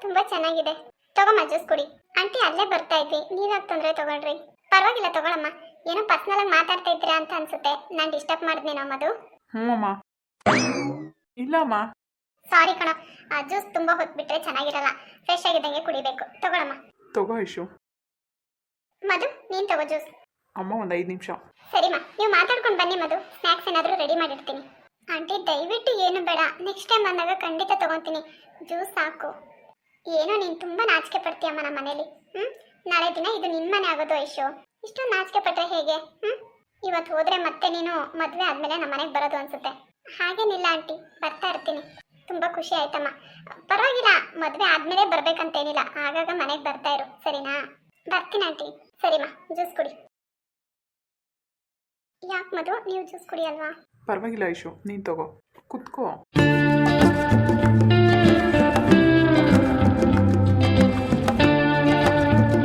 ತುಂಬಾ ಚೆನ್ನಾಗಿದೆ. ತಗೊಮ್ಮ ಜ್ಯೂಸ್ ಕುಡಿ. ಆಂಟಿ ಅಲ್ಲೇ ಬರ್ತಾ ಇದ್ವಿ, ನೀವ್ಯಾಕೆ ತೊಂದರೆ ತಗೊಳ್ರಿ. ಪರವಾಗಿಲ್ಲ ತಗೊಳಮ್ಮ. ಏನೋ ಪರ್ಸನಲ್ ಆಗಿ ಮಾತಾಡ್ತಾ ಇದ್ದೀರಾ ಅಂತ ಅನ್ಸುತ್ತೆ. ನಾನು ಡಿಸ್ಟರ್ಬ್ ಮಾಡಿದ್ನೇನೋ ಮಧು? ಹ್ಞೂ ಅಮ್ಮ. ಇಲ್ಲಮ್ಮ. ಸಾರಿ ಕಣ, ಜ್ಯೂಸ್ ತುಂಬಾ ಹೊತ್ಬಿಟ್ರೆ ಚೆನ್ನಾಗಿರಲ್ಲ. ಫ್ರೆಶ್ ಆಗಿದ್ದಂಗೆ ಕುಡಿಬೇಕು. ತಗೊಳಮ್ಮ. ತಗೋ ಐಶು. ಮಧು ನೀನ್ ತಗೋ ಜ್ಯೂಸ್. ಅಮ್ಮ ಒಂದು 5 ನಿಮಿಷ. ಸರಿಮಾ, ನೀವು ಮಾತಾಡ್ಕೊಂಡು ಬನ್ನಿ ಮಧು. ಸ್ನ್ಯಾಕ್ಸ್ ಏನಾದರೂ ರೆಡಿ ಮಾಡಿರ್ತೀನಿ. ಆಂಟಿ ದಯವಿಟ್ಟು ಏನು ಬೇಡ, ನೆಕ್ಸ್ಟ್ ಟೈಮ್ ಬಂದಾಗ ಖಂಡಿತ ತಗೊತೀನಿ. ಜ್ಯೂಸ್ ಸಾಕು. ಏನೋ ನೀನು ತುಂಬಾ ನಾಚಿಕೆ ಪಡ್ತೀಯಮ್ಮ ನಮ್ಮ ಮನೇಲಿ. ನಾಳೆ ದಿನ ಇದು ನಿನ್ನ ಮನೆ ಆಗೋದು ಐಶು. ಇಷ್ಟೊಂದು ನಾಚಿಕೆ ಪಟ್ರೆ ಹೇಗೆ? ಇವತ್ತು ಹೋದ್ರೆ ಮತ್ತೆ ನೀನು ಮದುವೆ ಆದ್ಮೇಲೆ ನಮ್ಮ ಮನೆಗೆ ಬರೋದು ಅನ್ಸುತ್ತೆ. ಹಾಗೇನಿಲ್ಲ ಆಂಟಿ, ಬರ್ತಾ ಇರ್ತೀನಿ. ತುಂಬಾ ಖುಷಿ ಆಯ್ತಮ್ಮ. ಪರವಾಗಿಲ್ಲ, ಮದುವೆ ಆದ್ಮೇಲೆ ಬರ್ಬೇಕಂತೇನಿಲ್ಲ, ಆಗಾಗ ಮನೆಗೆ ಬರ್ತಾ ಇರು, ಸರಿನಾ? ಬರ್ತೀನಿ ಆಂಟಿ. ಸರಿಮಾ, ಜ್ಯೂಸ್ ಕುಡಿ. ಯಾಕೆ ಮಧು, ನೀವು ಜ್ಯೂಸ್ ಕುಡಿಯಲ್ವಾ? ಪರವಾಗಿಲ್ಲ ಐಶು, ನೀನು ತಗೋ, ಕುತ್ಕೋ.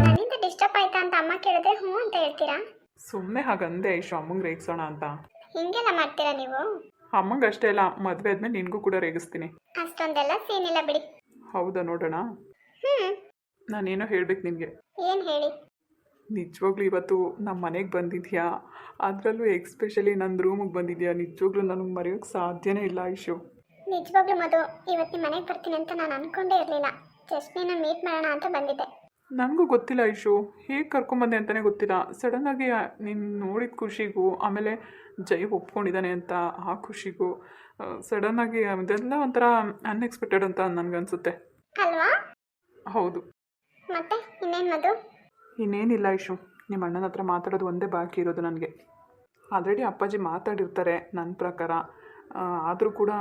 ನನ್ನಿಂದ ಡಿಸ್ಟರ್ಬ್ ಆಯ್ತಾ ಅಂತ ಅಮ್ಮ ಕೇಳಿದ್ರೆ ಹ್ಞೂ ಅಂತ ಹೇಳ್ತೀರಾ? ಸುಮ್ಮನೆ ಹಾಗಂದೆ ಐಶು, ಅಮ್ಮಂಗೆ ರೇಗಿಸೋಣ ಅಂತ. ಹಿಂಗೆಲ್ಲ ಮಾಡ್ತೀರಾ ನೀವು? ಅಮ್ಮಂಗೆ ಅಷ್ಟೇ ಅಲ್ಲ, ಮದುವೆ ಆದ್ಮೇಲೆ ನಿನಗೂ ಕೂಡ ರೇಗಿಸ್ತೀನಿ. ಅಷ್ಟೊಂದೆಲ್ಲ ಸೀನ್ ಇಲ್ಲ ಬಿಡಿ. ಹೌದಾ, ನೋಡೋಣ. ನಾನೇನೋ ಹೇಳ್ಬೇಕು ನಿನಗೆ. ಏನು ಹೇಳಿ? ನಿಜವಾಗ್ಲೂ ಇವತ್ತು ನಮ್ಮ ಮನೆಗೆ ಬಂದಿದ್ಯಾ, ಅದರಲ್ಲೂ ಎಕ್ಸ್ಪೆಷಲಿ ನನ್ನ ರೂಮಿಗೆ ಬಂದಿದ್ಯಾ. ನಿಜವಾಗ್ಲೂ ನನಗೆ ಮರೆಯೋಕ್ಕೆ ಸಾಧ್ಯನೇ ಇಲ್ಲ ಐಶು. ನಿಜವಾಗ್ಲೂ ಮಧು, ಇವತ್ತು ನಿಮ್ಮ ಮನೆಗೆ ಬರ್ತೀನಿ ಅಂತ ನಾನು ಅನ್ಕೊಂಡೇ ಇರಲಿಲ್ಲ. ಜಸ್ಟ್ ನೀನು ಮೀಟ್ ಮಾಡೋಣ ಅಂತ ಬಂದಿದ್ದೆ. ನನಗೂ ಗೊತ್ತಿಲ್ಲ ಐಶು, ಹೇಗೆ ಕರ್ಕೊಂಬಂದೆ ಅಂತಲೇ ಗೊತ್ತಿಲ್ಲ. ಸಡನ್ನಾಗಿ ನೀನು ನೋಡಿದ ಖುಷಿಗೂ, ಆಮೇಲೆ ಜೈ ಒಪ್ಕೊಂಡಿದ್ದಾನೆ ಅಂತ ಆ ಖುಷಿಗೂ, ಸಡನ್ನಾಗಿ ಅದೆಲ್ಲ ಒಂಥರ ಅನ್ಎಕ್ಸ್ಪೆಕ್ಟೆಡ್ ಅಂತ ನನಗನ್ಸುತ್ತೆ. ಅಲ್ವಾ? ಹೌದು. ಮತ್ತೆ ಇನ್ನೇನು ಮಧು? ಇನ್ನೇನಿಲ್ಲ ಐಶು, ನಿಮ್ಮ ಅಣ್ಣನ ಹತ್ರ ಮಾತಾಡೋದು ಒಂದೇ ಬಾಕಿ ಇರೋದು ನನಗೆ. ಆಲ್ರೆಡಿ ಅಪ್ಪಾಜಿ ಮಾತಾಡಿರ್ತಾರೆ ನನ್ನ ಪ್ರಕಾರ. ಆದರೂ ಕೂಡ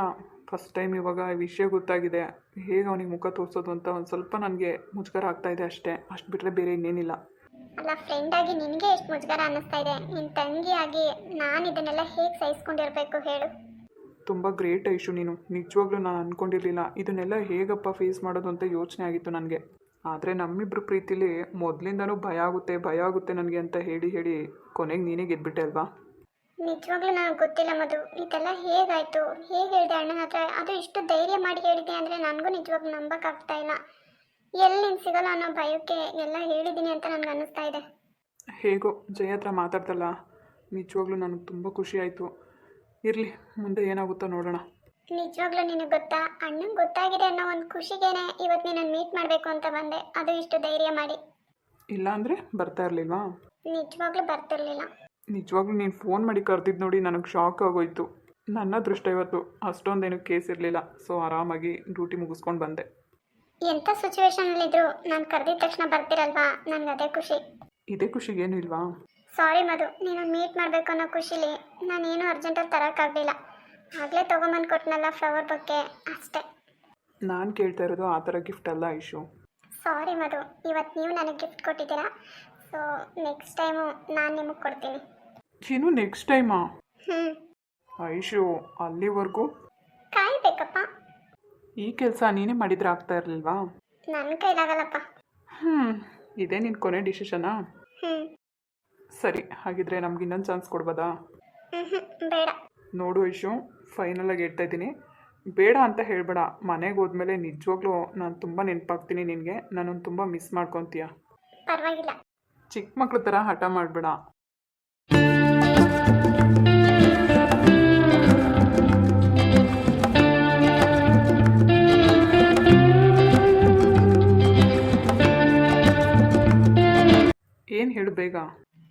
ಫಸ್ಟ್ ಟೈಮ್ ಇವಾಗ ಈ ವಿಷಯ ಗೊತ್ತಾಗಿದೆ. ಹೇಗೆ ಅವನಿಗೆ ಮುಖ ತೋರಿಸೋದು ಅಂತ ಒಂದು ಸ್ವಲ್ಪ ನನಗೆ ಮುಜುಗರ ಆಗ್ತಾಯಿದೆ ಅಷ್ಟೇ. ಅಷ್ಟು ಬಿಟ್ಟರೆ ಬೇರೆ ಇನ್ನೇನಿಲ್ಲ. ಅಲ್ಲ, ಫ್ರೆಂಡ್ ಆಗಿ ನಿನಗೆ ಎಷ್ಟು ಮುಜುಗರ ಅನ್ನಿಸ್ತಾ ಇದೆ. ನಿನ್ನ ತಂಗಿಯಾಗಿ ನಾನು ಇದನ್ನೆಲ್ಲ ಹೇಗೆ ಸಹಿಸ್ಕೊಂಡಿರ್ಬೇಕು ಹೇಳು? ತುಂಬ ಗ್ರೇಟ್ ಐಶು ನೀನು. ನಿಜವಾಗ್ಲೂ ನಾನು ಅಂದ್ಕೊಂಡಿರಲಿಲ್ಲ ಇದನ್ನೆಲ್ಲ ಹೇಗಪ್ಪ ಫೇಸ್ ಮಾಡೋದು ಅಂತ ಯೋಚನೆ ಆಗಿತ್ತು ನನಗೆ. ಆದರೆ ನಮ್ಮಿಬ್ಬರು ಪ್ರೀತಿಲಿ ಮೊದಲಿಂದನೂ ಭಯ ಆಗುತ್ತೆ ನನಗೆ ಅಂತ ಹೇಳಿ ಕೊನೆಗೆ ನೀನೇ ಗೆದ್ಬಿಟ್ಟೆ ಅಲ್ವಾ? ನಿಜವಾಗ್ಲೂ ನನಗೆ ಗೊತ್ತಿಲ್ಲ ಮಧು, ಇದೆಲ್ಲ ಹೇಗಾಯಿತು, ಹೇಗೆ ಹೇಳಿದೆ ಅಣ್ಣನ ಹತ್ರ. ಅದು ಇಷ್ಟು ಧೈರ್ಯ ಮಾಡಿ ಹೇಳಿದೆ ಅಂದರೆ ನನಗೂ ನಿಜವಾಗ್ಲೂ ನಂಬಕ್ಕಾಗ್ತಾ ಇಲ್ಲ. ಎಲ್ಲಿ ನೀನು ಸಿಗಲ್ಲ ಅನ್ನೋ ಭಯಕ್ಕೆ ಎಲ್ಲ ಹೇಳಿದ್ದೀನಿ ಅಂತ ನನಗೆ ಅನ್ನಿಸ್ತಾ ಇದೆ. ಹೇಗೋ ಜಯ ಹತ್ರ ಮಾತಾಡ್ತಲ್ಲ, ನಿಜವಾಗ್ಲೂ ನನಗೆ ತುಂಬ ಖುಷಿ ಆಯಿತು. ಇರಲಿ, ಮುಂದೆ ಏನಾಗುತ್ತೋ ನೋಡೋಣ. ನಿಜವಾಗ್ಲೂ ನಿನಗೆ ಗೊತ್ತಾ, ಅಣ್ಣಂಗೆ ಗೊತ್ತಾಗಿದೆ ಅನ್ನೋ ಒಂದು ಖುಷಿಗೇನೆ ಇವತ್ತು ನಿನ್ನನ್ನು ಮೀಟ್ ಮಾಡಬೇಕು ಅಂತ ಬಂದೆ. ಅದು ಇಷ್ಟು ಧೈರ್ಯ ಮಾಡಿ. ಇಲ್ಲ ಅಂದರೆ ಬರ್ತಾ ಇರಲಿಲ್ವಾ? ನಿಜವಾಗ್ಲೂ ಬರ್ತಿರ್ಲಿಲ್ಲ. ನಿಜವಾಗ್ಲೂ ನೀನು ಫೋನ್ ಮಾಡಿ ಕರೆದಿದ್ದು ನೋಡಿ ನನಗೆ ಶಾಕ್ ಆಗೋಯ್ತು. ನನ್ನ ಅದೃಷ್ಟ ಇವತ್ತು ಅಷ್ಟೊಂದೇನು ಕೇಸ್ ಇರಲಿಲ್ಲ. ಸೊ ಆರಾಮಾಗಿ ಡ್ಯೂಟಿ ಮುಗಿಸ್ಕೊಂಡು ಬಂದೆ. ಎಂಥ ಸಿಚುವೇಶನಲ್ಲಿದ್ದರೂ ನಾನು ಕರೆದಿದ ತಕ್ಷಣ ಬರ್ತಿರಲ್ವಾ, ನನಗೆ ಅದೇ ಖುಷಿ. ಇದೇ ಖುಷಿಗೇನು ಇಲ್ವಾ? ಸಾರಿ ಮಧು, ನೀನು ಮೀಟ್ ಮಾಡಬೇಕು ಅನ್ನೋ ಖುಷಿಲಿ ನಾನೇನು ಅರ್ಜೆಂಟಲ್ಲಿ ತರೋಕ್ಕಾಗಲಿಲ್ಲ. ಆಗಲೇ ತೊಗೊಂಬಂದು ಕೊಟ್ಟನಲ್ಲ ಫ್ಲವರ್ ಬಗ್ಗೆ, ಅಷ್ಟೇ. ನಾನು ಕೇಳ್ತಾ ಇರೋದು ಆ ಥರ ಗಿಫ್ಟ್ ಅಲ್ಲ ಐಶು. ಸಾರಿ ಮಧು, ಇವತ್ತು ನೀವು ನನಗೆ ಗಿಫ್ಟ್ ಕೊಟ್ಟಿದ್ದೀರಾ. ಸೊ ನೆಕ್ಸ್ಟ್ ಟೈಮು ನಾನು ನಿಮಗೆ ಕೊಡ್ತೀನಿ. ಏನು ನೆಕ್ಸ್ಟ್ ಟೈಮಾ? ಐಶು, ಅಲ್ಲಿವರೆಗೂ ಕಾಯ್ಬೇಕಪ್ಪ. ಈ ಕೆಲಸ ನೀನೇ ಮಾಡಿದ್ರೆ ಆಗ್ತಾ ಇರಲಿಲ್ವಾ? ನನ್ನ ಕೈಲಾಗಲ್ಲಪ್ಪ. ಇದೇ ನಿನ್ನ ಕೊನೆ ಡಿಸಿಷನಾ? ಸರಿ, ಹಾಗಿದ್ರೆ ನಮ್ಗೆ ಇನ್ನೊಂದು ಚಾನ್ಸ್ ಕೊಡ್ಬೋದಾ? ಬೇಡ. ನೋಡು ಐಶು, ಫೈನಲಾಗಿ ಹೇಳ್ತಾ ಇದ್ದೀನಿ, ಬೇಡ ಅಂತ ಹೇಳಬೇಡ. ಮನೆಗೆ ಹೋದ್ಮೇಲೆ ನಿಜವಾಗ್ಲೂ ನಾನು ತುಂಬ ನೆನಪಾಗ್ತೀನಿ ನಿನಗೆ. ನನ್ನನ್ನು ತುಂಬ ಮಿಸ್ ಮಾಡ್ಕೊತೀಯ. ಪರವಾಗಿಲ್ಲ. ಚಿಕ್ಕ ಮಕ್ಳ ಥರ ಹಠ ಮಾಡಬೇಡ. ಏನು ಹೇಳು ಬೇಗ.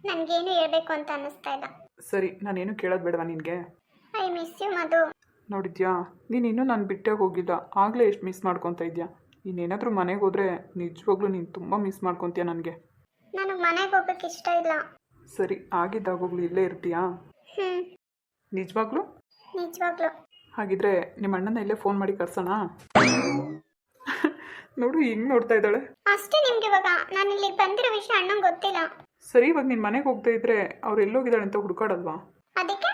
ನನಗೇನು ಹೇಳ್ಬೇಕು ಅಂತ ಅನ್ನಿಸ್ತಾ ಇಲ್ಲ. ಸರಿ, ನಾನೇನು ಕೇಳೋದು ಬೇಡವಾ ನಿನಗೆ? ಐ ಮಿಸ್ ಯು ಮಧು. ನೋಡಿದ್ಯಾ, ನೀನು ಇನ್ನೂ ನಾನು ಬಿಟ್ಟೇ ಹೋಗಿಲ್ಲ, ಆಗಲೇ ಎಷ್ಟು ಮಿಸ್ ಮಾಡ್ಕೊತಾ ಇದೆಯಾ. ಇನ್ನೇನಾದರೂ ಮನೆಗೆ ಹೋದರೆ ನಿಜವಾಗ್ಲೂ ನೀನು ತುಂಬ ಮಿಸ್ ಮಾಡ್ಕೊತೀಯ ನನಗೆ. ನನಗೆ ಮನೆಗೆ ಹೋಗೋಕ್ಕೆ ಇಷ್ಟ ಇಲ್ಲ. ಸರಿ, ಆಗಿದ್ದಾಗೋಗ್ಲು ಇಲ್ಲೇ ಇರ್ತೀಯಾ? ನಿಜವಾಗ್ಲೂ? ನಿಜವಾಗ್ಲೂ. ಹಾಗಿದ್ರೆ ನಿಮ್ಮ ಅಣ್ಣನ ಇಲ್ಲೇ ಫೋನ್ ಮಾಡಿ ಕರ್ಸೋಣ. ನೋಡು ಹಿಂಗೆ ನೋಡ್ತಾ ಇದ್ದಾಳೆ. ಅಷ್ಟೇ ನಿಮ್ಗೆ ಇವಾಗ ನಾನು ಇಲ್ಲಿ ಬಂದಿರೋ ವಿಷಯ ಅಣ್ಣಂಗೆ ಗೊತ್ತಿಲ್ಲ. ಸರಿ, ಇವಾಗ ನೀನು ಮನೆಗೆ ಹೋಗ್ತಾ ಇದ್ರೆ ಅವ್ರು ಎಲ್ಲೋಗಿದ್ದಾಳೆ ಅಂತ ಹುಡುಕಾಡಲ್ವಾ? ಅದಕ್ಕೆ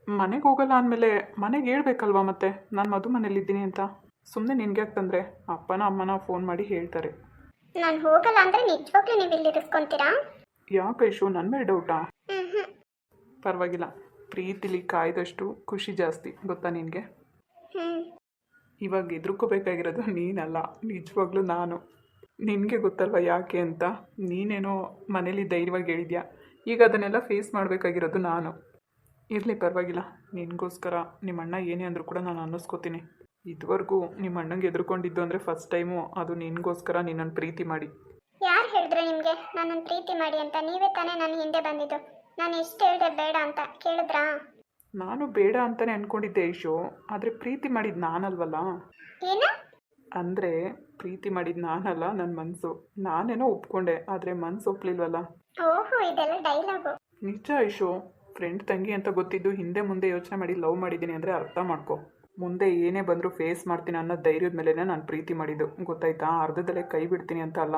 ಮನೆಗೆ ಹೋಗಲ್ಲ ಅಂದಮೇಲೆ ಮನೆಗೆ ಹೇಳ್ಬೇಕಲ್ವಾ ಮತ್ತೆ ನಾನು ಮಧು ಮನೇಲಿದ್ದೀನಿ ಅಂತ. ಸುಮ್ಮನೆ ನಿನಗೆ ಯಾಕೆ ತಂದರೆ? ಅಪ್ಪನ ಅಮ್ಮನ ಫೋನ್ ಮಾಡಿ ಹೇಳ್ತಾರೆ. ನಾನು ಹೋಗಲ್ಲ ಅಂದರೆ ನಿಜವಾಗ್ಲೂ ನೀವು ಇಲ್ಲಿ ಇರಿಸ್ಕೊತೀರಾ? ಯಾಕೆ ಐಶು, ನನ್ನ ಮೇಲೆ ಡೌಟಾ? ಪರವಾಗಿಲ್ಲ, ಪ್ರೀತಿಲಿ ಕಾಯ್ದಷ್ಟು ಖುಷಿ ಜಾಸ್ತಿ, ಗೊತ್ತಾ ನಿನಗೆ? ಇವಾಗ ಹೆದರ್ಕೋಬೇಕಾಗಿರೋದು ನೀನಲ್ಲ, ನಿಜವಾಗ್ಲೂ ನಾನು. ನಿನಗೆ ಗೊತ್ತಲ್ವ ಯಾಕೆ ಅಂತ. ನೀನೇನೋ ಮನೇಲಿ ಧೈರ್ಯವಾಗಿ ಹೇಳಿದ್ಯಾ, ಈಗ ಅದನ್ನೆಲ್ಲ ಫೇಸ್ ಮಾಡಬೇಕಾಗಿರೋದು ನಾನು. ಇರಲಿ ಪರವಾಗಿಲ್ಲ, ನಿನಗೋಸ್ಕರ ನಿಮ್ಮ ಅಣ್ಣ ಏನೇ ಅಂದರೂ ಕೂಡ ನಾನು ಅನ್ನಿಸ್ಕೋತೀನಿ. ಇದುವರೆಗೂ ನಿಮ್ಮ ಅಣ್ಣಂಗೆ ಎದುರ್ಕೊಂಡಿದ್ದು ಅಂದರೆ ಫಸ್ಟ್ ಟೈಮು, ಅದು ನಿನಗೋಸ್ಕರ ನಿನ್ನನ್ನು ಪ್ರೀತಿ ಮಾಡಿ. ಯಾರು ಹೇಳಿದ್ರೆ ನಿಮಗೆ ನನ್ನನ್ನು ಪ್ರೀತಿ ಮಾಡಿ ಅಂತ? ನೀವೇ ತಾನೇ ನನ್ನ ಹಿಂದೆ ಬಂದಿದ್ದು. ನಾನು ಎಷ್ಟು ಹೇಳಿದೆ ಬೇಡ ಅಂತ, ಕೇಳಿದ್ರಾ? ನಾನು ಬೇಡ ಅಂತಲೇ ಅಂದ್ಕೊಂಡಿದ್ದೆ ಐಶು, ಆದರೆ ಪ್ರೀತಿ ಮಾಡಿದ್ದು ನಾನಲ್ವಲ್ಲ. ಏನು? ಅಂದರೆ ಪ್ರೀತಿ ಮಾಡಿದ್ದು ನಾನಲ್ಲ, ನನ್ನ ಮನಸ್ಸು. ನಾನೇನೋ ಒಪ್ಕೊಂಡೆ, ಆದರೆ ಮನಸ್ಸು ಒಪ್ಪಲಿಲ್ವಲ್ಲ. ಓಹೋ, ಇದೆಲ್ಲ ಡೈಲಾಗು. ನಿಜ ಐಶು, ಫ್ರೆಂಡ್ ತಂಗಿ ಅಂತ ಗೊತ್ತಿದ್ದು ಹಿಂದೆ ಮುಂದೆ ಯೋಚನೆ ಮಾಡಿ ಲವ್ ಮಾಡಿದ್ದೀನಿ ಅಂದರೆ ಅರ್ಥ ಮಾಡ್ಕೊ. ಮುಂದೆ ಏನೇ ಬಂದರೂ ಫೇಸ್ ಮಾಡ್ತೀನಿ ಅನ್ನೋ ಧೈರ್ಯದ ಮೇಲೇ ನಾನು ಪ್ರೀತಿ ಮಾಡಿದ್ದು, ಗೊತ್ತಾಯ್ತಾ? ಅರ್ಧದಲ್ಲೇ ಕೈ ಬಿಡ್ತೀನಿ ಅಂತ ಅಲ್ಲ.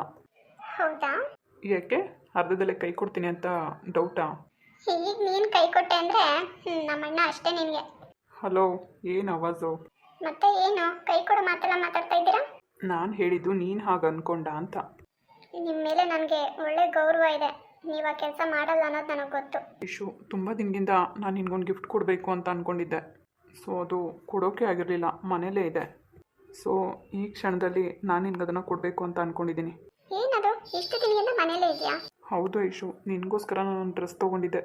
ಹೌದಾ? ಯಾಕೆ ಅರ್ಧದಲ್ಲೇ ಕೈ ಕೊಡ್ತೀನಿ ಅಂತ ಡೌಟಾ? ಈಗ ನೀನು ಕೈ ಕೊಟ್ಟೆ ಅಂದರೆ ನಮ್ಮಣ್ಣ ಅಷ್ಟೇ ನಿನಗೆ. ಹಲೋ, ಏನು ಆವಾಜು? ಮತ್ತೆ ಏನು ಕೈ ಕೊಡೋ ಮಾತೆಲ್ಲ ಮಾತಾಡ್ತಾ ಇದ್ದೀರಾ? ನಾನು ಹೇಳಿದ್ದು ನೀನು ಹಾಗೆ ಅಂದ್ಕೊಂಡ ಅಂತ. ನಿಮ್ಮ ಮೇಲೆ ನನಗೆ ಒಳ್ಳೆ ಗೌರವ ಇದೆ. ನೀವು ಆ ಕೆಲಸ ಮಾಡಲ್ಲ ಅನ್ನೋದು ನನಗೆ ಗೊತ್ತು. ಇಶು, ತುಂಬ ದಿನದಿಂದ ನಾನು ನಿನ್ಗೊಂದು ಗಿಫ್ಟ್ ಕೊಡಬೇಕು ಅಂತ ಅಂದ್ಕೊಂಡಿದ್ದೆ. ಸೊ ಅದು ಕೊಡೋಕೆ ಆಗಿರಲಿಲ್ಲ, ಮನೇಲೇ ಇದೆ. ಸೊ ಈ ಕ್ಷಣದಲ್ಲಿ ನಾನು ನಿನ್ಗೆ ಅದನ್ನು ಕೊಡಬೇಕು ಅಂತ ಅಂದ್ಕೊಂಡಿದ್ದೀನಿ. ಏನದು? ಇಷ್ಟು ದಿನದಿಂದ ಮನೇಲೇ ಇದೆಯಾ? ಹೌದು ಐಶು, ನಿನಗೋಸ್ಕರ ನಾನು ಡ್ರೆಸ್ ತೊಗೊಂಡಿದ್ದೆ.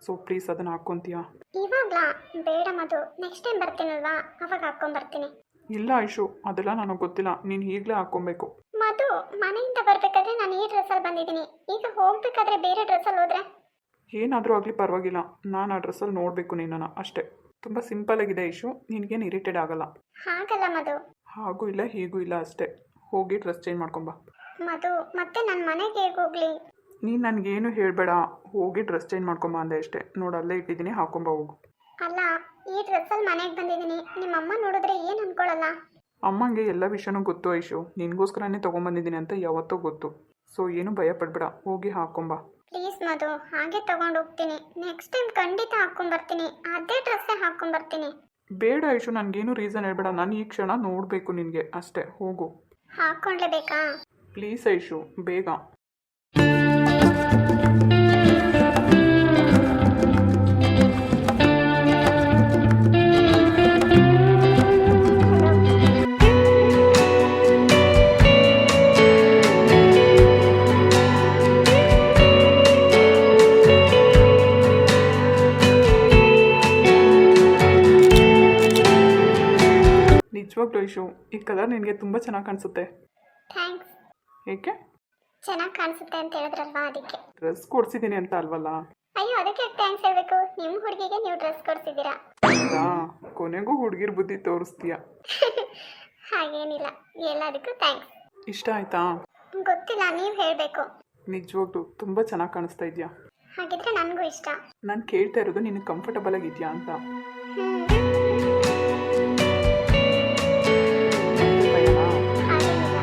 ಸೊ ಪ್ಲೀಸ್ ಅದನ್ನು ಹಾಕ್ಕೊತೀಯಾ? ಇವಾಗ್ಲಾ? ಬೇಡ ಮಧು, ನೆಕ್ಸ್ಟ್ ಟೈಮ್ ಬರ್ತೀನಲ್ವಾ, ಅವಾಗ ಹಾಕ್ಕೊಂಬರ್ತೀನಿ. ಇಲ್ಲ ಐಶು, ಅದೆಲ್ಲ ನನಗೆ ಗೊತ್ತಿಲ್ಲ, ನೀನು ಈಗಲೇ ಹಾಕ್ಕೊಬೇಕು. ಮಧು, ಮನೆಯಿಂದ ಬರಬೇಕಾದ್ರೆ ನಾನು ಈ ಡ್ರೆಸ್ಸಲ್ಲಿ ಬಂದಿದ್ದೀನಿ. ಈಗ ಹೋಗ್ಬೇಕಾದ್ರೆ ಬೇರೆ ಡ್ರೆಸ್ಸಲ್ಲಿ ಹೋದ್ರೆ? ಏನಾದರೂ ಆಗಲಿ ಪರವಾಗಿಲ್ಲ, ನಾನು ಆ ಡ್ರೆಸ್ಸಲ್ಲಿ ನೋಡಬೇಕು ನಿನ್ನನ್ನು ಅಷ್ಟೇ. ತುಂಬ ಸಿಂಪಲಾಗಿದೆ ಐಶು, ನಿನಗೇನು ಇರಿಟೇಟ್ ಆಗಲ್ಲ. ಹಾಗಲ್ಲ ಮಧು. ಹಾಗೂ ಇಲ್ಲ ಹೀಗೂ ಇಲ್ಲ, ಅಷ್ಟೇ. ಹೋಗಿ ಡ್ರೆಸ್ ಚೇಂಜ್ ಮಾಡ್ಕೊಂಬ. ಮಧು, ಮತ್ತೆ ನನ್ನ ಮನೆಗೆ ಹೇಗೆ ಹೋಗ್ಲಿ? ನೀನು ನನಗೇನು ಹೇಳಬೇಡ, ಹೋಗಿ ಡ್ರೆಸ್ ಚೇಂಜ್ ಮಾಡ್ಕೊಂಬ ಅಂದೆ ಅಷ್ಟೇ. ನೋಡು, ಅಲ್ಲೇ ಇಟ್ಟಿದ್ದೀನಿ, ಹಾಕೊಂಬ ಹೋಗು. ಅಲ್ಲ, ಈ ಡ್ರೆಸ್ಸಲ್ಲಿ ಮನೆಗೆ ಬಂದಿದ್ದೀನಿ, ನಿಮ್ಮಮ್ಮ ನೋಡಿದ್ರೆ ಏನು ಅನ್ಕೊಳ್ಳಲ್ಲ? ಅಮ್ಮಂಗೆ ಎಲ್ಲ ವಿಷಯನೂ ಗೊತ್ತು ಐಶು, ನಿನಗೋಸ್ಕರನೇ ತೊಗೊಂಬಂದಿದ್ದೀನಿ ಅಂತ ಯಾವತ್ತೂ ಗೊತ್ತು. ಸೊ ಏನು ಭಯ ಪಡಬೇಡ, ಹೋಗಿ ಹಾಕೊಂಬ. ಪ್ಲೀಸ್ ಮಧು, ಹಾಗೆ ತಗೊಂಡು ಹೋಗ್ತೀನಿ. ನೆಕ್ಸ್ಟ್ ಟೈಮ್ ಖಂಡಿತ ಹಾಕ್ಕೊಂಬರ್ತೀನಿ, ಅದೇ ಡ್ರೆಸ್ಸೇ ಹಾಕ್ಕೊಂಬರ್ತೀನಿ. ಬೇಡ ಐಶು, ನನಗೇನು ರೀಸನ್ ಹೇಳ್ಬೇಡ, ನಾನು ಈ ಕ್ಷಣ ನೋಡಬೇಕು ನಿನಗೆ ಅಷ್ಟೇ. ಹೋಗು. ಹಾಕ್ಕೊಂಡ್ಲೇಬೇಕಾ? ಪ್ಲೀಸ್ ಐಶು, ಬೇಗ. ನಿಜವಾಗ್ಲೂ ಐಶು, ಈ ಕಲರ್ ನಿನಗೆ ತುಂಬ ಚೆನ್ನಾಗಿ ಕಾಣಿಸುತ್ತೆ. ಥ್ಯಾಂಕ್ಸ್. ಏಕೆ? ಚೆನ್ನಾಗಿ ಕಾಣಿಸುತ್ತೆ ಅಂತ ಹೇಳಿದ್ರಲ್ವಾ, ಅದಕ್ಕೆ. ಡ್ರೆಸ್ ಕೊಡ್ಸಿದ್ದೀನಿ ಅಂತ ಅಲ್ವಲ್ಲ? ಅಯ್ಯೋ, ಅದಕ್ಕೆ ಥ್ಯಾಂಕ್ಸ್ ಹೇಳಬೇಕು? ನಿಮ್ಮ ಹುಡುಗಿಗೆ ನೀವು ಡ್ರೆಸ್ ಕೊಡ್ಸಿದ್ದೀರಾ. ಹೌದಾ? ಕೊನೆಗೂ ಹುಡುಗಿರ್ ಬುದ್ಧಿ ತೋರಿಸ್ತೀಯ. ಹಾಗೇನಿಲ್ಲ, ಎಲ್ಲದಕ್ಕೂ ಥ್ಯಾಂಕ್ಸ್. ಇಷ್ಟ ಆಯ್ತಾ? ಗೊತ್ತಿಲ್ಲ, ನೀವು ಹೇಳಬೇಕು. ನಿಜವಾಗ್ಲೂ ತುಂಬ ಚೆನ್ನಾಗಿ ಕಾಣಿಸ್ತಾ ಇದೆಯಾ. ಹಾಗಿದ್ರೆ ನನಗೂ ಇಷ್ಟ. ನಾನು ಕೇಳ್ತಾ ಇರೋದು ನಿನಗೆ ಕಂಫರ್ಟಬಲ್ ಆಗಿದೆಯಾ ಅಂತ. ಭಯನಾ? ಹಾಗೇನಿಲ್ಲ.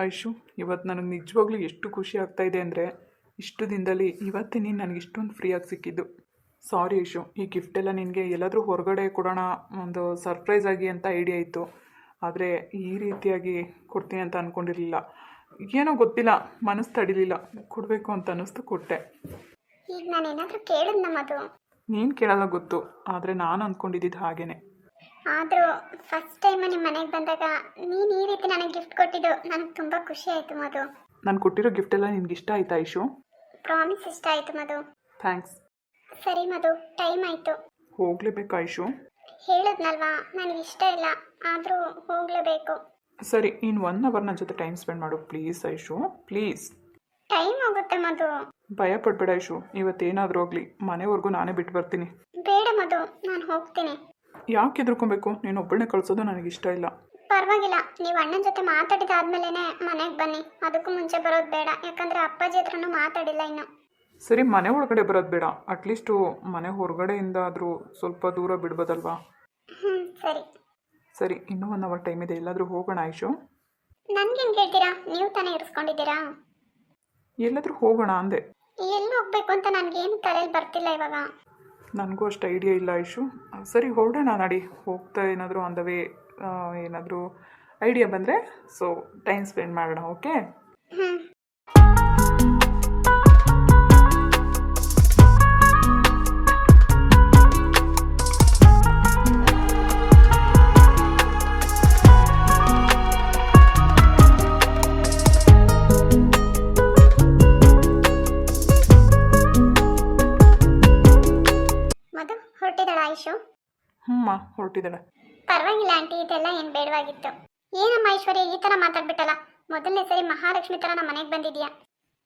ಐಶು, ಇವತ್ತು ನನಗೆ ನಿಜವಾಗ್ಲೂ ಎಷ್ಟು ಖುಷಿ ಆಗ್ತಾ ಇದೆ ಅಂದರೆ, ಇಷ್ಟು ದಿನದಲ್ಲಿ ಇವತ್ತೇ ನೀನು ನನಗೆ ಇಷ್ಟೊಂದು ಫ್ರೀಯಾಗಿ ಸಿಕ್ಕಿದ್ದು. ಸಾರಿ ಐಶು, ಈ ಗಿಫ್ಟೆಲ್ಲ ನಿನಗೆ ಎಲ್ಲಾದರೂ ಹೊರಗಡೆ ಕೊಡೋಣ ಒಂದು ಸರ್ಪ್ರೈಸ್ ಆಗಿ ಅಂತ ಐಡಿಯಾ ಇತ್ತು. ಆದರೆ ಈ ರೀತಿಯಾಗಿ ಕೊಡ್ತೀನಿ ಅಂತ ಅಂದ್ಕೊಂಡಿರಲಿಲ್ಲ. ಏನೋ ಗೊತ್ತಿಲ್ಲ, ಮನಸ್ಸು ತಡಿಲಿಲ್ಲ, ಕೊಡಬೇಕು ಅಂತ ಅನ್ನಿಸ್ತು, ಕೊಟ್ಟೆ. ಈಗ ನಾನೇನಾದರೂ ಕೇಳಿದ್ನ ಮಧು? ನೀನು ಕೇಳಲ್ಲ ಗೊತ್ತು, ಆದರೆ ನಾನು ಅಂದ್ಕೊಂಡಿದ್ದು ಹಾಗೇನೆ. ಆದರೂ ಫಸ್ಟ್ ಟೈಮ್ ನಿಮ್ಮ ಮನೆಗೆ ಬಂದಾಗ ನೀನು ಈ ರೀತಿ ನನಗೆ ಗಿಫ್ಟ್ ಕೊಟ್ಟಿದ್ದು ನನಗೆ ತುಂಬ ಖುಷಿ ಆಯಿತು ಮಧು. ನಾನು ಕೊಟ್ಟಿರೋ ಗಿಫ್ಟೆಲ್ಲ ನಿನ್ಗೆ ಇಷ್ಟ ಆಯ್ತಾ ಐಶು? ಪ್ರಾಮಿಸ್ ಇಷ್ಟ ಆಯಿತು ಮಧು. ಥ್ಯಾಂಕ್ಸ್. ಸರಿ ಮಧು, ಟೈಮ್ ಆಯಿತು. ಹೋಗಲೇಬೇಕಾ ಐಶು? ಹೇಳಿದ್ನಲ್ವಾ, ನನಗೆ ಇಷ್ಟ ಇಲ್ಲ, ಆದರೂ ಹೋಗಲೇಬೇಕು. ಸರಿ, ಇನ್ನು 1 ಅವರ್ ನನ್ನ ಜೊತೆ ಟೈಮ್ ಸ್ಪೆಂಡ್ ಮಾಡು ಪ್ಲೀಸ್ ಐಶು, ಪ್ಲೀಸ್. ಟೈಮ್ ಆಗುತ್ತೆ ಮಧು. ಭಯ ಪಡಬೇಡ ಐಶು, ಇವತ್ತೇನಾದರೂ ಹೋಗಲಿ ಮನೆವರೆಗೂ ನಾನೇ ಬಿಟ್ಟು ಬರ್ತೀನಿ. ಬೇಡ ಮಧು, ನಾನು ಹೋಗ್ತೀನಿ. ಯಾಕೆ ಹೆದರ್ಕೊಬೇಕು? ನೀನು ಒಬ್ಬಳನ್ನೇ ಕಳಿಸೋದು ನನಗಿಷ್ಟ ಇಲ್ಲ. ಪರವಾಗಿಲ್ಲ, ನೀವು ಅಣ್ಣನ ಜೊತೆ ಮಾತಾಡಿದಾದ್ಮೇಲೆ ಮನೆಗೆ ಬನ್ನಿ. ಅದಕ್ಕೂ ಮುಂಚೆ ಬರೋದು ಬೇಡ, ಯಾಕಂದರೆ ಅಪ್ಪಾಜಿ ಹತ್ರನೂ ಮಾತಾಡಿಲ್ಲ ಇನ್ನು. ಸರಿ, ಮನೆ ಒಳಗಡೆ ಬರೋದು ಬೇಡ, ಅಟ್ಲೀಸ್ಟು ಮನೆ ಹೊರಗಡೆಯಿಂದ ಆದರೂ ಸ್ವಲ್ಪ ದೂರ ಬಿಡ್ಬೋದಲ್ವಾ? ಹ್ಞೂ ಸರಿ. ಸರಿ, ಇನ್ನೂ 1 ಅವರ್ ಟೈಮ್ ಇದೆ, ಎಲ್ಲಾದರೂ ಹೋಗೋಣ ಐಶು? ನನ್ಗೇನು ಕೇಳ್ತೀರಾ? ನೀವು ತಾನೇ ಇರಿಸ್ಕೊಂಡಿದ್ದೀರಾ. ಎಲ್ಲಾದರೂ ಹೋಗೋಣ ಅಂದೆ. ಎಲ್ಲಿ ಹೋಗ್ಬೇಕು ಅಂತ ನನಗೇನು ತಲೆಯಲ್ಲಿ ಬರ್ತಿಲ್ಲ ಇವಾಗ. ನನಗೂ ಅಷ್ಟು ಐಡಿಯಾ ಇಲ್ಲ ಐಶು. ಸರಿ, ಹೊರಡೋಣ ನಡಿ. ಹೋಗ್ತಾ ಏನಾದರೂ ಆನ್ ದ ವೇ ಏನಾದರೂ ಐಡಿಯಾ ಬಂದರೆ ಸೊ ಟೈಮ್ ಸ್ಪೆಂಡ್ ಮಾಡೋಣ. ಓಕೆ? ಹ್ಞೂ. ಮಧು ಹೊರಟಿದ್ದಾಳ ಐಶು? ಹ್ಞೂ ಹೊರಟಿದ್ದಾಳೆ. ಪರವಾಗಿಲ್ಲ ಆಂಟಿ, ಇದೆಲ್ಲ ಏನು ಬೇಡವಾಗಿತ್ತು. ಏನಮ್ಮ ಐಶ್ವರ್ಯ ಈ ಥರ ಮಾತಾಡ್ಬಿಟ್ಟಲ್ಲ. ಮೊದಲನೇ ಸರಿ ಮಹಾಲಕ್ಷ್ಮಿ ಥರ ನಮ್ಮ ಮನೆಗೆ ಬಂದಿದ್ಯಾ.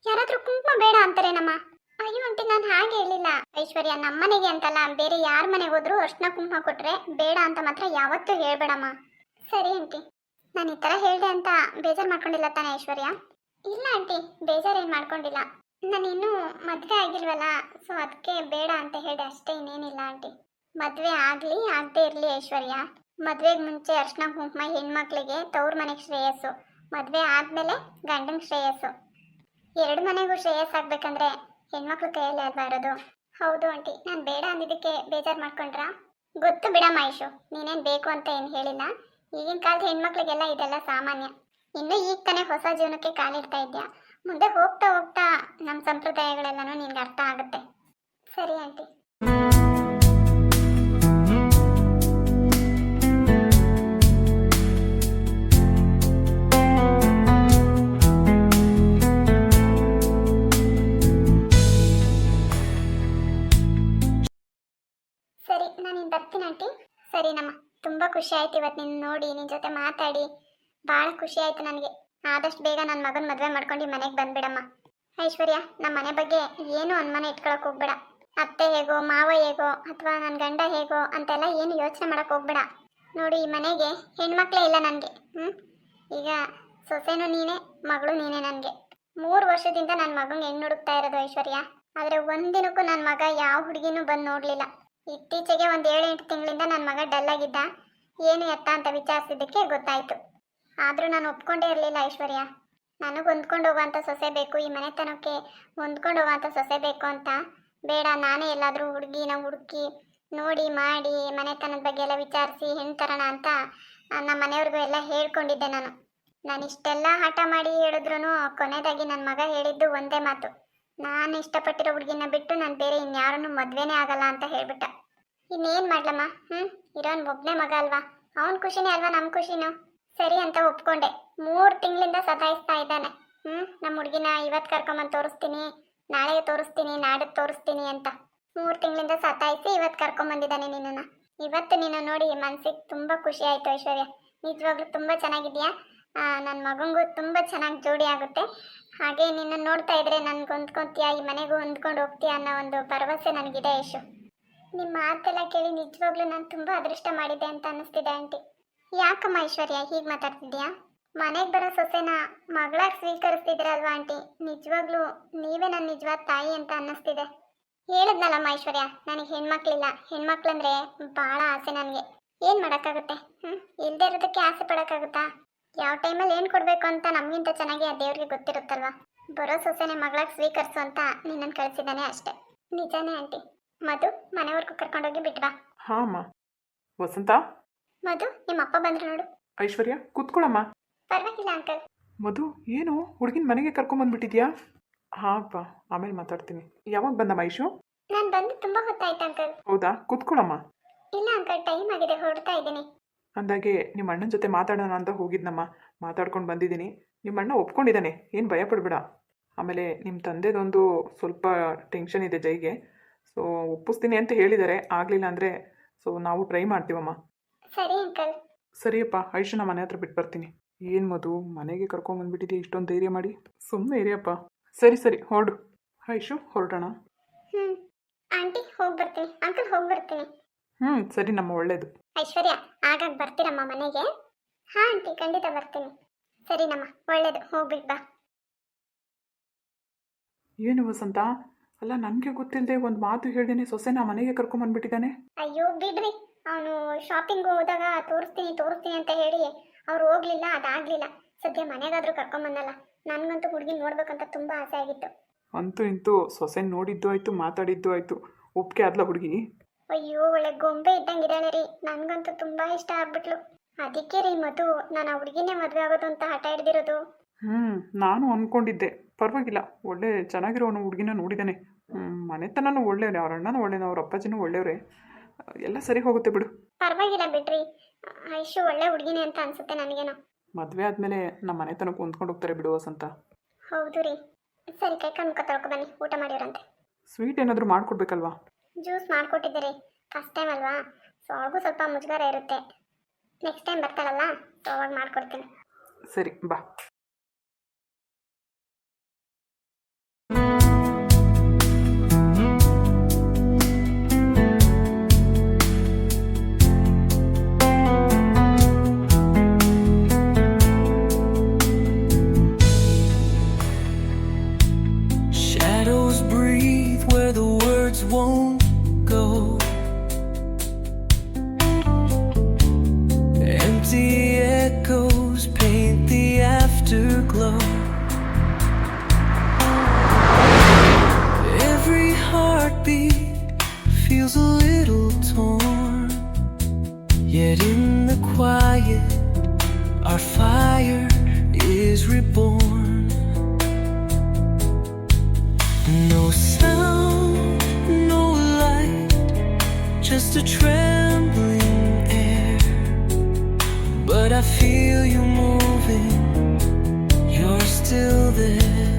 ಯಾರಾದರೂ ಕುಂಕುಮ ಬೇಡ ಅಂತಾರೇನಮ್ಮ? ಅಯ್ಯೋ ಆಂಟಿ, ನಾನು ಹಾಗೆ ಹೇಳಿಲ್ಲ. ಐಶ್ವರ್ಯ, ನಮ್ಮನೆಗೆ ಅಂತಲ್ಲ, ಬೇರೆ ಯಾರ ಮನೆಗೆ ಹೋದ್ರೂ ಅರ್ಶಿನ ಕುಂಕುಮ ಕೊಟ್ಟರೆ ಬೇಡ ಅಂತ ಮಾತ್ರ ಯಾವತ್ತೂ ಹೇಳ್ಬೇಡಮ್ಮ. ಸರಿ ಆಂಟಿ, ನಾನು ಈ ಥರ ಹೇಳಿದೆ ಅಂತ ಬೇಜಾರು ಮಾಡ್ಕೊಂಡಿಲ್ಲ ತಾನೇ ಐಶ್ವರ್ಯ? ಇಲ್ಲ ಆಂಟಿ, ಬೇಜಾರೇನು ಮಾಡ್ಕೊಂಡಿಲ್ಲ. ನಾನು ಇನ್ನೂ ಮದುವೆ ಆಗಿಲ್ವಲ್ಲ, ಸೊ ಅದಕ್ಕೆ ಬೇಡ ಅಂತ ಹೇಳಿದೆ ಅಷ್ಟೇ, ಇನ್ನೇನಿಲ್ಲ ಆಂಟಿ. ಮದುವೆ ಆಗಲಿ ಆಗದೆ ಇರಲಿ ಐಶ್ವರ್ಯ, ಮದುವೆಗೆ ಮುಂಚೆ ಅರ್ಶಿನ ಕುಂಕುಮ ಹೆಣ್ಮಕ್ಳಿಗೆ ತವ್ರ ಮನೆಗೆ ಶ್ರೇಯಸ್ಸು, ಮದುವೆ ಆದಮೇಲೆ ಗಂಡಂಗೆ ಶ್ರೇಯಸ್ಸು. 2 ಮನೆಗೂ ಶ್ರೇಯಸ್ ಆಗ್ಬೇಕಂದ್ರೆ ಹೆಣ್ಮಕ್ಳ ಕೈಯಲ್ಲಿ ಅಲ್ವಾ ಇರೋದು. ಹೌದು ಆಂಟಿ, ನಾನು ಬೇಡ ಅಂದಿದ್ದಕ್ಕೆ ಬೇಜಾರು ಮಾಡ್ಕೊಂಡ್ರಾ? ಗೊತ್ತು ಬಿಡಮ್ಮ ಐಶು, ನೀನೇನು ಬೇಕು ಅಂತ ಏನು ಹೇಳಿಲ್ಲ. ಈಗಿನ ಕಾಲದ ಹೆಣ್ಮಕ್ಳಿಗೆಲ್ಲ ಇದೆಲ್ಲ ಸಾಮಾನ್ಯ. ಇನ್ನು ಈಗ ತಾನೇ ಹೊಸ ಜೀವನಕ್ಕೆ ಕಾಲಿಡ್ತಾ ಇದ್ಯಾ. ಮುಂದೆ ಹೋಗ್ತಾ ಹೋಗ್ತಾ ನಮ್ಮ ಸಂಪ್ರದಾಯಗಳೆಲ್ಲನೂ ನಿನ್ಗೆ ಅರ್ಥ ಆಗುತ್ತೆ. ಸರಿ ಆಂಟಿ. ಸರಿ, ನಾನು ಇನ್ನು ಬರ್ತೀನಿ ಆಂಟಿ. ಸರಿನಮ್ಮ, ತುಂಬ ಖುಷಿ ಆಯ್ತು ಇವತ್ತು ನಿನ್ನ ನೋಡಿ, ನಿನ್ನ ಜೊತೆ ಮಾತಾಡಿ ಭಾಳ ಖುಷಿ ಆಯಿತು ನನಗೆ. ಆದಷ್ಟು ಬೇಗ ನನ್ನ ಮಗನ ಮದುವೆ ಮಾಡ್ಕೊಂಡು ಮನೆಗೆ ಬಂದುಬಿಡಮ್ಮ. ಐಶ್ವರ್ಯ, ನಮ್ಮ ಮನೆ ಬಗ್ಗೆ ಏನೂ ಅನುಮಾನ ಇಟ್ಕೊಳಕ್ಕೆ ಹೋಗ್ಬೇಡ. ಅತ್ತೆ ಹೇಗೋ, ಮಾವ ಹೇಗೋ, ಅಥವಾ ನನ್ನ ಗಂಡ ಹೇಗೋ ಅಂತೆಲ್ಲ ಏನು ಯೋಚನೆ ಮಾಡೋಕ್ಕೆ ಹೋಗ್ಬೇಡ. ನೋಡಿ, ಈ ಮನೆಗೆ ಹೆಣ್ಮಕ್ಳೇ ಇಲ್ಲ ನನಗೆ. ಈಗ ಸೊಸೆನೂ ನೀನೇ, ಮಗಳು ನೀನೇ ನನಗೆ. 3 ವರ್ಷದಿಂದ ನನ್ನ ಮಗಂಗೆ ಹೆಣ್ಣು ಹುಡುಕ್ತಾ ಇರೋದು ಐಶ್ವರ್ಯ. ಆದರೆ ಒಂದಿನಕ್ಕೂ ನನ್ನ ಮಗ ಯಾವ ಹುಡುಗಿನೂ ಬಂದು ನೋಡಲಿಲ್ಲ. ಇತ್ತೀಚೆಗೆ ಒಂದು 7-8 ತಿಂಗಳಿಂದ ನನ್ನ ಮಗ ಡಲ್ಲಾಗಿದ್ದ. ಏನು ಎತ್ತ ಅಂತ ವಿಚಾರಿಸಿದ್ದಕ್ಕೆ ಗೊತ್ತಾಯಿತು. ಆದರೂ ನಾನು ಒಪ್ಕೊಂಡೇ ಇರಲಿಲ್ಲ ಐಶ್ವರ್ಯ. ನನಗೆ ಹೊಂದ್ಕೊಂಡು ಹೋಗೋವಂಥ ಸೊಸೆ ಬೇಕು, ಈ ಮನೆತನಕ್ಕೆ ಹೊಂದ್ಕೊಂಡು ಹೋಗೋವಂಥ ಸೊಸೆ ಬೇಕು ಅಂತ. ಬೇಡ, ನಾನೇ ಎಲ್ಲಾದರೂ ಹುಡುಗಿನ ಹುಡುಕಿ ನೋಡಿ ಮಾಡಿ ಮನೆತನದ ಬಗ್ಗೆ ಎಲ್ಲ ವಿಚಾರಿಸಿ ಹೆಣ್ಣು ತರೋಣ ಅಂತ ನಮ್ಮ ಮನೆಯವ್ರಿಗೂ ಎಲ್ಲ ಹೇಳ್ಕೊಂಡಿದ್ದೆ ನಾನು. ನಾನು ಇಷ್ಟೆಲ್ಲ ಹಠ ಮಾಡಿ ಹೇಳಿದ್ರು ಕೊನೆಯದಾಗಿ ನನ್ನ ಮಗ ಹೇಳಿದ್ದು ಒಂದೇ ಮಾತು: ನಾನು ಇಷ್ಟಪಟ್ಟಿರೋ ಹುಡುಗಿನ ಬಿಟ್ಟು ನಾನು ಬೇರೆ ಇನ್ಯಾರನ್ನು ಮದುವೆನೇ ಆಗಲ್ಲ ಅಂತ ಹೇಳ್ಬಿಟ್ಟ. ಇನ್ನೇನು ಮಾಡ್ಲಮ್ಮ? ಇರೋನ್ ಒಬ್ಬನೇ ಮಗ ಅಲ್ವಾ, ಅವನ ಖುಷಿನೇ ಅಲ್ವಾ ನಮ್ಮ ಖುಷಿನೂ. ಸರಿ ಅಂತ ಒಪ್ಕೊಂಡೆ. 3 ತಿಂಗಳಿಂದ ಸತಾಯಿಸ್ತಾ ಇದ್ದಾನೆ. ನಮ್ಮ ಹುಡುಗಿನ ಇವತ್ತು ಕರ್ಕೊಂಬಂದು ತೋರಿಸ್ತೀನಿ, ನಾಳೆ ತೋರಿಸ್ತೀನಿ, ನಾಡಿದ್ದು ತೋರಿಸ್ತೀನಿ ಅಂತ 3 ತಿಂಗಳಿಂದ ಸತಾಯಿಸಿ ಇವತ್ತು ಕರ್ಕೊಂಬಂದಿದ್ದಾನೆ ನಿನ್ನನ್ನು. ಇವತ್ತು ನಿನ್ನ ನೋಡಿ ಮನಸ್ಸಿಗೆ ತುಂಬ ಖುಷಿ ಆಯಿತು ಐಶ್ವರ್ಯ. ನಿಜವಾಗ್ಲೂ ತುಂಬ ಚೆನ್ನಾಗಿದೆಯಾ. ನನ್ನ ಮಗಂಗೂ ತುಂಬ ಚೆನ್ನಾಗಿ ಜೋಡಿ ಆಗುತ್ತೆ. ಹಾಗೆ ನಿನ್ನ ನೋಡ್ತಾ ಇದ್ರೆ ನನ್ಗೆ ಹೊಂದ್ಕೊಂತೀಯಾ, ಈ ಮನೆಗೂ ಹೊಂದ್ಕೊಂಡು ಹೋಗ್ತೀಯಾ ಅನ್ನೋ ಒಂದು ಭರವಸೆ ನನಗಿದೆ ಯಶು. ನಿಮ್ಮ ಮಾತೆಲ್ಲ ಕೇಳಿ ನಿಜವಾಗ್ಲೂ ನಾನು ತುಂಬ ಅದೃಷ್ಟ ಮಾಡಿದ್ದೆ ಅಂತ ಅನ್ನಿಸ್ತಿದೆ ಆಂಟಿ. ಯಾಕಮ್ಮ ಐಶ್ವರ್ಯ ಹೀಗೆ ಮಾತಾಡ್ತಿದ್ಯಾ? ಮನೆಗೆ ಬರೋ ಸೊಸೆನ ಮಗಳಾಗಿ ಸ್ವೀಕರಿಸ್ತಿದ್ರಲ್ವಾ ಆಂಟಿ, ನಿಜವಾಗ್ಲೂ ನೀವೇ ನನ್ನ ನಿಜವಾದ ತಾಯಿ ಅಂತ ಅನ್ನಿಸ್ತಿದೆ. ಹೇಳಿದ್ನಲ್ಲಮ್ಮ ಐಶ್ವರ್ಯ, ನನಗೆ ಹೆಣ್ಮಕ್ಳಿಲ್ಲ. ಹೆಣ್ಮಕ್ಳಂದ್ರೆ ಭಾಳ ಆಸೆ ನನಗೆ. ಏನು ಮಾಡೋಕ್ಕಾಗುತ್ತೆ? ಇಲ್ಲದೆ ಇರೋದಕ್ಕೆ ಆಸೆ ಪಡೋಕ್ಕಾಗುತ್ತಾ? ಯಾವ ಟೈಮಲ್ಲಿ ಏನು ಕೊಡಬೇಕು ಅಂತ ನಮಗಿಂತ ಚೆನ್ನಾಗಿ ಆ ದೇವ್ರಿಗೆ ಗೊತ್ತಿರುತ್ತಲ್ವ. ಬರೋ ಸೊಸೆನೆ ಮಗಳಾಗಿ ಸ್ವೀಕರಿಸು ಅಂತ ನಿನ್ನನ್ನು ಕಳಿಸಿದ್ದಾನೆ ಅಷ್ಟೇ. ನಿಜಾನೇ ಆಂಟಿ. ಮಧು, ಮನೆವರೆಗೂ ಕರ್ಕೊಂಡೋಗಿ ಬಿಟ್ವಾ? ಹಾಂ ಅಮ್ಮ. ವಸಂತ, ಮಧು, ನಿಮ್ಮ ಅಪ್ಪ ಬಂದ್ರು ನೋಡು. ಐಶ್ವರ್ಯ, ಕೂತ್ಕೊಳ್ಳಮ್ಮ. ಪರವಾಗಿಲ್ಲ ಅಂಕಲ್. ಮಧು, ಏನು ಹುಡುಗಿನ ಮನೆಗೆ ಕರ್ಕೊಂಬಂದ್ಬಿಟ್ಟಿದ್ಯಾ? ಹಾಂ ಅಪ್ಪ, ಆಮೇಲೆ ಮಾತಾಡ್ತೀನಿ. ಯಾವಾಗ ಬಂದಮ್ಮ ಐಶು? ನಾನು ಬಂದು ತುಂಬ ಹೊತ್ತಾಯ್ತು ಅಂಕಲ್. ಹೌದಾ, ಕೂತ್ಕೊಳ್ಳಮ್ಮ. ಇಲ್ಲ ಅಂಕಲ್, ಟೈಮ್ ಆಗಿದೆ, ಹೊರಡ್ತಾ ಇದ್ದೀನಿ. ಅಂದಾಗೆ ನಿಮ್ಮ ಅಣ್ಣನ ಜೊತೆ ಮಾತಾಡೋಣ ಅಂತ ಹೋಗಿದ್ನಮ್ಮ. ಮಾತಾಡ್ಕೊಂಡು ಬಂದಿದ್ದೀನಿ. ನಿಮ್ಮ ಅಣ್ಣ ಒಪ್ಕೊಂಡಿದ್ದಾನೆ, ಏನು ಭಯ ಪಡಬೇಡ. ಆಮೇಲೆ ನಿಮ್ಮ ತಂದೆದೊಂದು ಸ್ವಲ್ಪ ಟೆನ್ಷನ್ ಇದೆ ಜೈಗೆ. ಸೊ ಒಪ್ಪಿಸ್ತೀನಿ ಅಂತ ಹೇಳಿದ್ದಾರೆ. ಆಗಲಿಲ್ಲ ಅಂದರೆ ಸೊ ನಾವು ಟ್ರೈ ಮಾಡ್ತೀವಮ್ಮ. ಸರಿ ಅಂಕಲ್. ಸರಿಯಪ್ಪ, ಐಶುನ ಮನೆ ಹತ್ರ ಬಿಟ್ಟು ಬರ್ತೀನಿ. ಏನು ಮಧು, ಮನೆಗೆ ಕರ್ಕೊಂಬಂದ್ಬಿಟ್ಟಿದ್ಯಾ ಇಷ್ಟೊಂದು ಧೈರ್ಯ ಮಾಡಿ? ಸುಮ್ಮನೆ ಇರಿಯಪ್ಪ. ಸರಿ ಸರಿ, ಹೊರಡು. ಐಶು, ಹೊರಡೋಣ. ಆಂಟಿ, ಹೋಗಿ ಬರ್ತೀನಿ. ಅಂಕಲ್, ಹೋಗಿ ಬರ್ತೀನಿ. ಸರಿ ನಮ್ಮ ಒಳ್ಳೇದು. ಐಶ್ವರ್ಯ ಆಗಾಗ ಬರ್ತೀರಮ್ಮ ಮನೆಗೆ? ಹಾಂ ಆಂಟಿ, ಖಂಡಿತ ಬರ್ತೀನಿ. ಸರಿನಮ್ಮ, ಒಳ್ಳೇದು, ಹೋಗ್ಬಿಟ್ಟು ಬಾ. ಏನು ವಸಂತ, ಅಲ್ಲ ನನಗೆ ಗೊತ್ತಿಲ್ಲದೆ ಒಂದು ಮಾತು ಹೇಳ್ದೇನೆ ಸೊಸೆನ ಮನೆಗೆ ಕರ್ಕೊಂಬಂದ್ಬಿಟ್ಟಿದ್ದಾನೆ. ಅಯ್ಯೋ ಬಿಡ್ರಿ, ಅವನು ಶಾಪಿಂಗ್ ಹೋದಾಗ ತೋರಿಸ್ತೀನಿ ತೋರಿಸ್ತೀನಿ ಅಂತ ಹೇಳಿ ಅವ್ರು ಹೋಗ್ಲಿಲ್ಲ, ಅದಾಗ್ಲಿಲ್ಲ. ಸದ್ಯ ಮನೆಗಾದ್ರೂ ಕರ್ಕೊಂಬಂದಲ್ಲ. ನನಗಂತೂ ಹುಡುಗಿ ನೋಡ್ಬೇಕಂತ ತುಂಬಾ ಆಸೆ ಆಗಿತ್ತು. ಅಂತೂ ಇಂತೂ ಸೊಸೆ ನೋಡಿದ್ದು ಆಯ್ತು, ಮಾತಾಡಿದ್ದು ಆಯ್ತು. ಒಪ್ಪಿಗೆ ಆದ್ಲ ಹುಡುಗಿ? ಅಯ್ಯೋ ಒಳ್ಳೆ ಗೊಂಬೆ ಇದ್ದಂಗಿದ್ದಾಳೆ ರೀ. ನನಗಂತೂ ತುಂಬಾ ಇಷ್ಟ ಆಗ್ಬಿಟ್ಲು. ಅದಕ್ಕೆ ರೀ ಮಧು, ನಾನು ಆ ಹುಡುಗಿನೇ ಮದುವೆ ಆಗೋದು ಅಂತ ಹಠ ಹಿಡ್ದಿರೋದು. ನಾನು ಅಂದ್ಕೊಂಡಿದ್ದೆ. ಪರವಾಗಿಲ್ಲ, ಒಳ್ಳೆ ಚೆನ್ನಾಗಿರೋ ಹುಡುಗಿನ ನೋಡಿದ್ದಾನೆ. ಮನೆತನೂ ಒಳ್ಳೆಯವರೇ, ಅವ್ರ ಅಣ್ಣನೂ ಒಳ್ಳೆಯವ್ರು, ಅವ್ರ ಅಪ್ಪಾಜಿನೂ ಒಳ್ಳೆಯವರೇ. ಎಲ್ಲ ಸರಿ ಹೋಗುತ್ತೆ ಬಿಡು. ಪರವಾಗಿಲ್ಲ ಬಿಡ್ರಿ, ಐಶು ಒಳ್ಳೆ ಹುಡುಗಿನೇ ಅಂತ ಅನ್ಸುತ್ತೆ ನನಗೇನೋ. ಮದುವೆ ಆದಮೇಲೆ ನಮ್ಮ ಮನೆತನಕ್ಕೆ ಹೊಂದ್ಕೊಂಡು ಹೋಗ್ತಾರೆ ಬಿಡು ವಸಂತ. ಹೌದು ರೀ. ಸರಿ, ಕೈ ಕಣ್ಣು ಮುಖ ತೊಳ್ಕೊ ಬನ್ನಿ, ಊಟ ಮಾಡಿರಂತೆ. ಸ್ವೀಟ್ ಏನಾದರೂ ಮಾಡಿಕೊಡ್ಬೇಕಲ್ವಾ? ಜ್ಯೂಸ್ ಮಾಡಿಕೊಟ್ಟಿದ್ದೆ ರೀ, ಫಸ್ಟ್ ಟೈಮ್ ಅಲ್ವಾ, ಸೊ ಅವ್ರಿಗೂ ಸ್ವಲ್ಪ ಮುಜುಗರ ಇರುತ್ತೆ. ನೆಕ್ಸ್ಟ್ ಟೈಮ್ ಬರ್ತಾರಲ್ಲ, ಸೊ ಅವಾಗ ಮಾಡಿಕೊಡ್ತೀನಿ. ಸರಿ ಬಾ. Shadows breathe where the words won't go. Empty echoes paint the afterglow. Every heartbeat feels a little torn, yet in the quiet our fire is reborn. No sound, no light, just a trembling air. But I feel you moving, you're still there.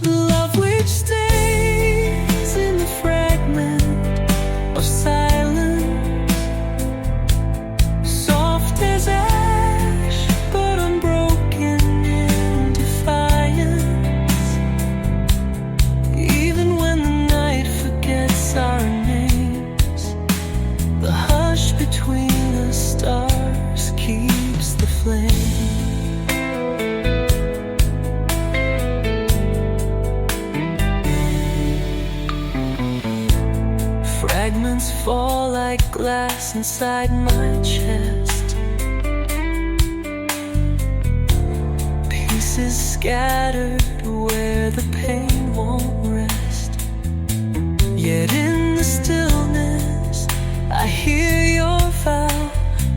The love which stays in the fragment of silence, soft as ash, but unbroken in defiance. Even when the night forgets our names, the hush between the stars keeps the flame. Fragments fall like glass inside my chest, pieces scattered where the pain won't rest. Yet in the stillness I hear your vow,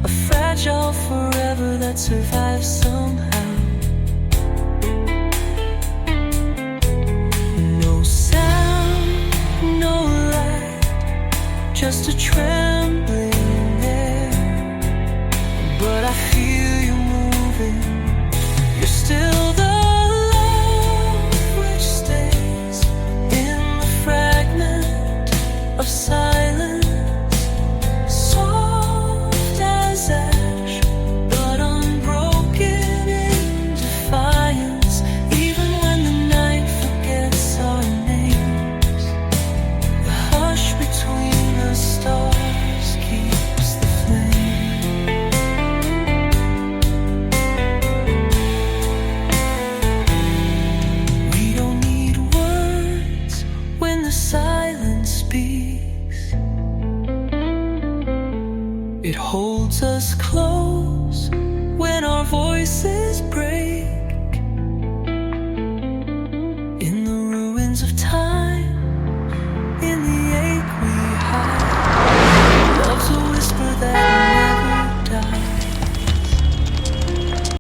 a fragile forever that survives somehow. No sound, no light, just a trembling air. But I feel you moving, you're still the love which stays in the fragment of silence, soft as ash, but unbroken in defiance. Even when the night forgets our names, the hush between the stars keeps the flame. We don't need words when the silence